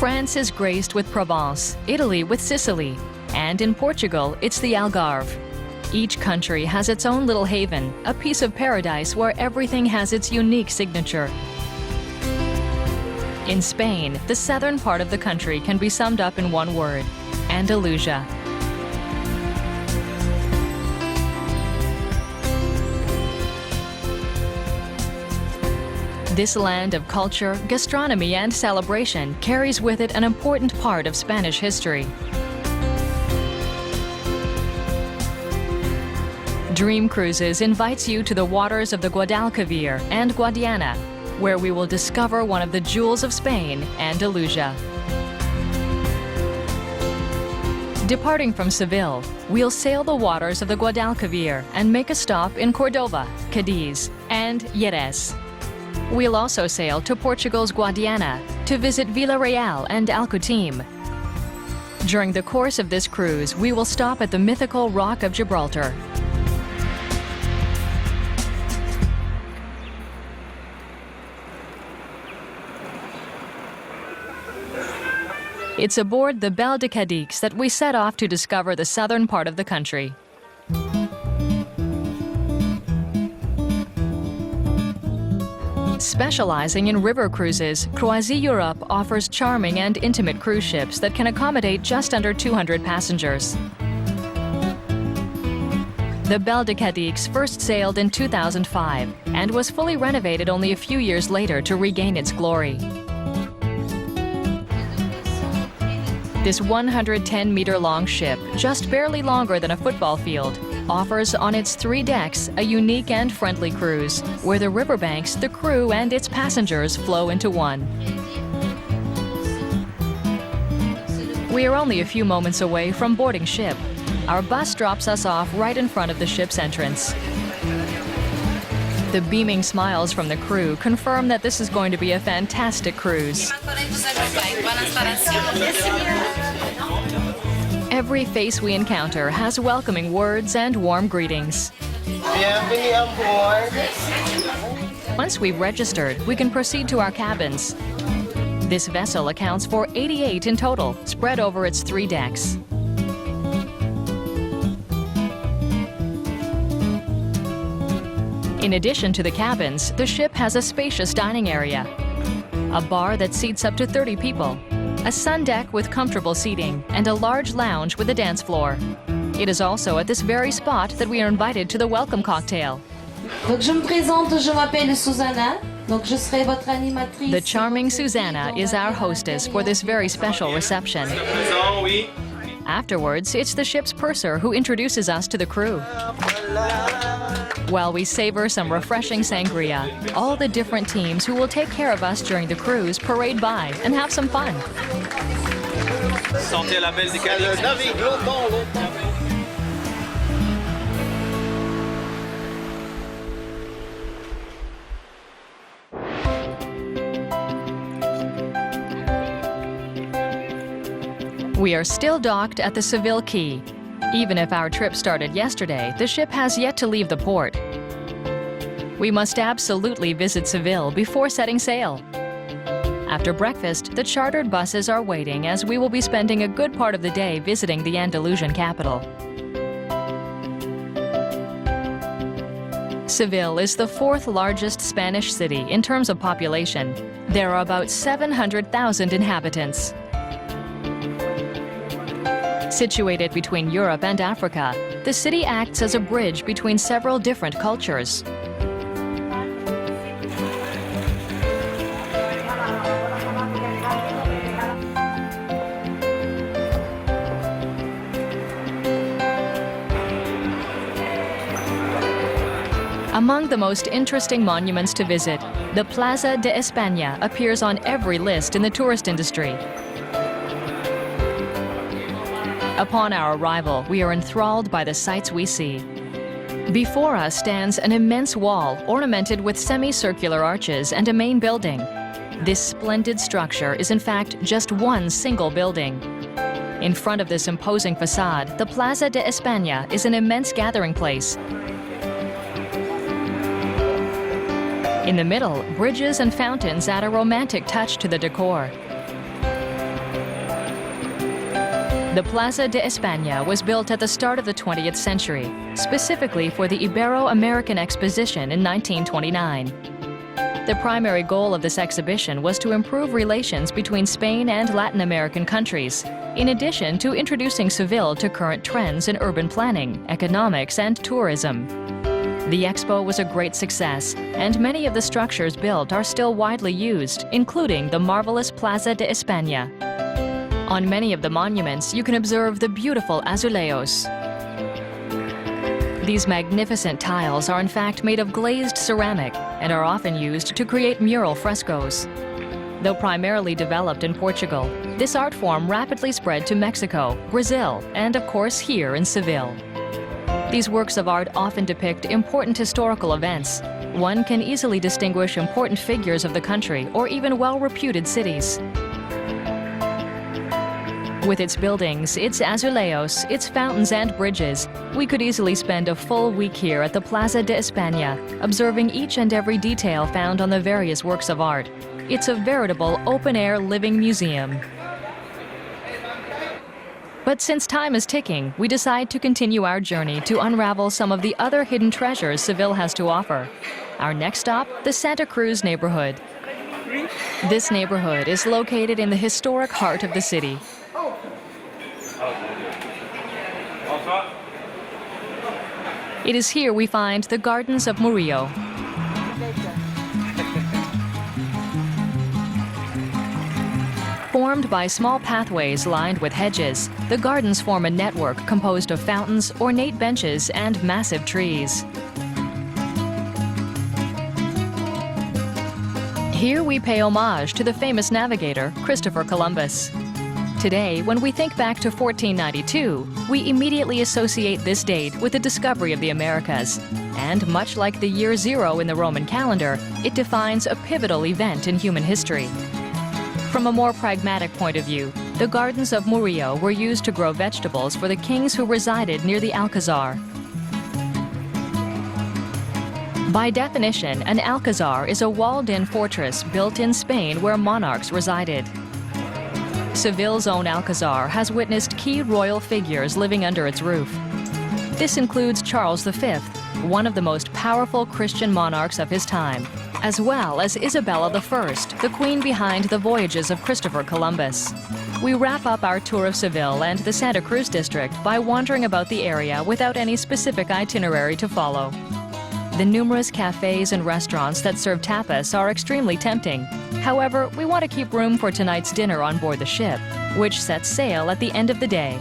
France is graced with Provence, Italy with Sicily, and in Portugal, it's the Algarve. Each country has its own little haven, a piece of paradise where everything has its unique signature. In Spain, the southern part of the country can be summed up in one word: Andalusia. This land of culture, gastronomy, and celebration carries with it an important part of Spanish history. Dream Cruises invites you to the waters of the Guadalquivir and Guadiana, where we will discover one of the jewels of Spain, Andalusia. Departing from Seville, we'll sail the waters of the Guadalquivir and make a stop in Córdoba, Cadiz, and Jerez. We'll also sail to Portugal's Guadiana to visit Villarreal and Alcutim. During the course of this cruise, we will stop at the mythical Rock of Gibraltar. It's aboard the Belle de Cadix that we set off to discover the southern part of the country. Specializing in river cruises, Croisière Europe offers charming and intimate cruise ships that can accommodate just under 200 passengers. The Belle de Cadix first sailed in 2005 and was fully renovated only a few years later to regain its glory. This 110-meter-long ship, just barely longer than a football field, offers on its 3 decks a unique and friendly cruise, where the riverbanks, the crew, and its passengers flow into one. We are only a few moments away from boarding ship. Our bus drops us off right in front of the ship's entrance. The beaming smiles from the crew confirm that this is going to be a fantastic cruise. Every face we encounter has welcoming words and warm greetings. Once we've registered, we can proceed to our cabins. This vessel accounts for 88 in total, spread over its 3 decks. In addition to the cabins, the ship has a spacious dining area, a bar that seats up to 30 people, a sun deck with comfortable seating, and a large lounge with a dance floor. It is also at this very spot that we are invited to the welcome cocktail. Donc je me présente, je m'appelle Susanna. Donc je serai votre animatrice. The charming Susanna is our hostess for this very special reception. Afterwards, it's the ship's purser who introduces us to the crew. While we savor some refreshing sangria, all the different teams who will take care of us during the cruise parade by and have some fun. Sentez la Belle de Cadix. We are still docked at the Seville quay. Even if our trip started yesterday, the ship has yet to leave the port. We must absolutely visit Seville before setting sail. After breakfast, the chartered buses are waiting as we will be spending a good part of the day visiting the Andalusian capital. Seville is the 4th largest Spanish city in terms of population. There are about 700,000 inhabitants. Situated between Europe and Africa, the city acts as a bridge between several different cultures. Among the most interesting monuments to visit, the Plaza de España appears on every list in the tourist industry. Upon our arrival, we are enthralled by the sights we see. Before us stands an immense wall ornamented with semicircular arches and a main building. This splendid structure is in fact just one single building. In front of this imposing facade, the Plaza de España is an immense gathering place. In the middle, bridges and fountains add a romantic touch to the decor. The Plaza de España was built at the start of the 20th century, specifically for the Ibero-American Exposition in 1929. The primary goal of this exhibition was to improve relations between Spain and Latin American countries, in addition to introducing Seville to current trends in urban planning, economics, and tourism. The expo was a great success, and many of the structures built are still widely used, including the marvelous Plaza de España. On many of the monuments, you can observe the beautiful azulejos. These magnificent tiles are in fact made of glazed ceramic and are often used to create mural frescoes. Though primarily developed in Portugal, this art form rapidly spread to Mexico, Brazil, and of course here in Seville. These works of art often depict important historical events. One can easily distinguish important figures of the country or even well-reputed cities. With its buildings, its azulejos, its fountains and bridges, we could easily spend a full week here at the Plaza de España, observing each and every detail found on the various works of art. It's a veritable open-air living museum. But since time is ticking, we decide to continue our journey to unravel some of the other hidden treasures Seville has to offer. Our next stop, the Santa Cruz neighborhood. This neighborhood is located in the historic heart of the city. It is here we find the Gardens of Murillo. Formed by small pathways lined with hedges, the gardens form a network composed of fountains, ornate benches, and massive trees. Here we pay homage to the famous navigator, Christopher Columbus. Today, when we think back to 1492, we immediately associate this date with the discovery of the Americas. And much like the year zero in the Roman calendar, it defines a pivotal event in human history. From a more pragmatic point of view, the Gardens of Murillo were used to grow vegetables for the kings who resided near the Alcazar. By definition, an Alcazar is a walled-in fortress built in Spain where monarchs resided. Seville's own Alcazar has witnessed key royal figures living under its roof. This includes Charles V, one of the most powerful Christian monarchs of his time, as well as Isabella I, the queen behind the voyages of Christopher Columbus. We wrap up our tour of Seville and the Santa Cruz district by wandering about the area without any specific itinerary to follow. The numerous cafes and restaurants that serve tapas are extremely tempting. However, we want to keep room for tonight's dinner on board the ship, which sets sail at the end of the day.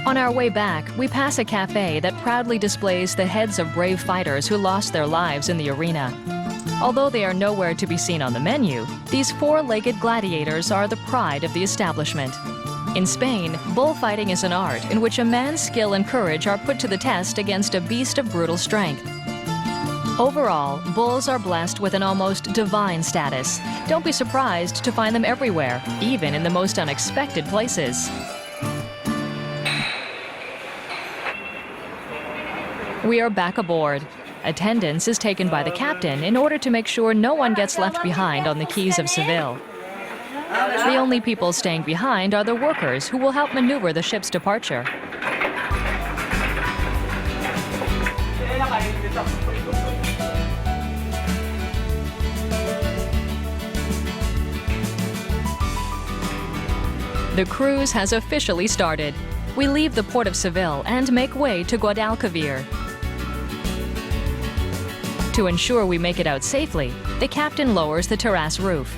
On our way back, we pass a cafe that proudly displays the heads of brave fighters who lost their lives in the arena. Although they are nowhere to be seen on the menu, these four-legged gladiators are the pride of the establishment. In Spain, bullfighting is an art in which a man's skill and courage are put to the test against a beast of brutal strength. Overall, bulls are blessed with an almost divine status. Don't be surprised to find them everywhere, even in the most unexpected places. We are back aboard. Attendance is taken by the captain in order to make sure no one gets left behind on the quays of Seville. The only people staying behind are the workers who will help maneuver the ship's departure. The cruise has officially started. We leave the port of Seville and make way to Guadalquivir. To ensure we make it out safely, the captain lowers the terrace roof.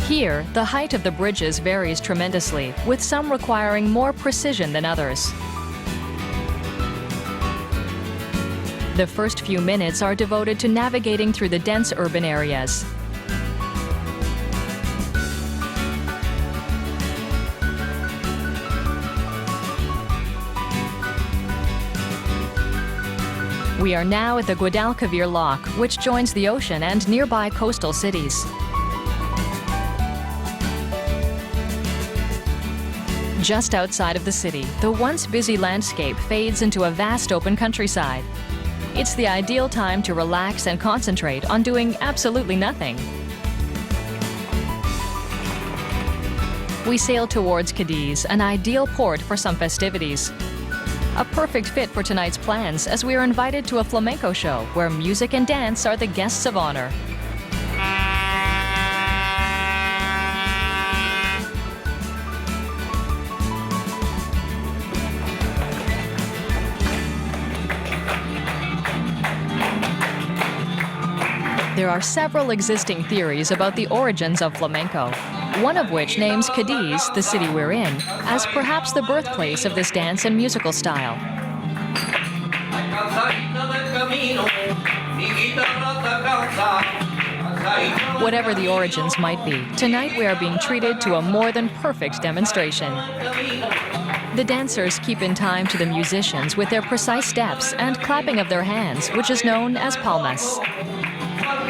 Here, the height of the bridges varies tremendously, with some requiring more precision than others. The first few minutes are devoted to navigating through the dense urban areas. We are now at the Guadalquivir Lock, which joins the ocean and nearby coastal cities. Just outside of the city, the once busy landscape fades into a vast open countryside. It's the ideal time to relax and concentrate on doing absolutely nothing. We sail towards Cadiz, an ideal port for some festivities. A perfect fit for tonight's plans, as we are invited to a flamenco show where music and dance are the guests of honor. There are several existing theories about the origins of flamenco, one of which names Cadiz, the city we're in, as perhaps the birthplace of this dance and musical style. Whatever the origins might be, tonight we are being treated to a more than perfect demonstration. The dancers keep in time to the musicians with their precise steps and clapping of their hands, which is known as palmas.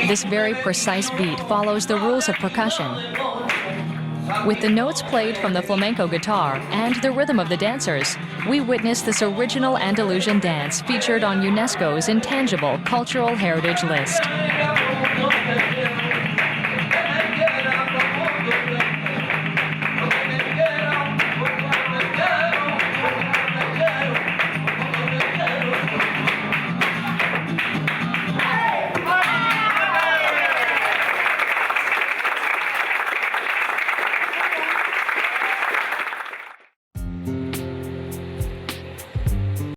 This very precise beat follows the rules of percussion. With the notes played from the flamenco guitar and the rhythm of the dancers, we witness this original Andalusian dance featured on UNESCO's Intangible Cultural Heritage List.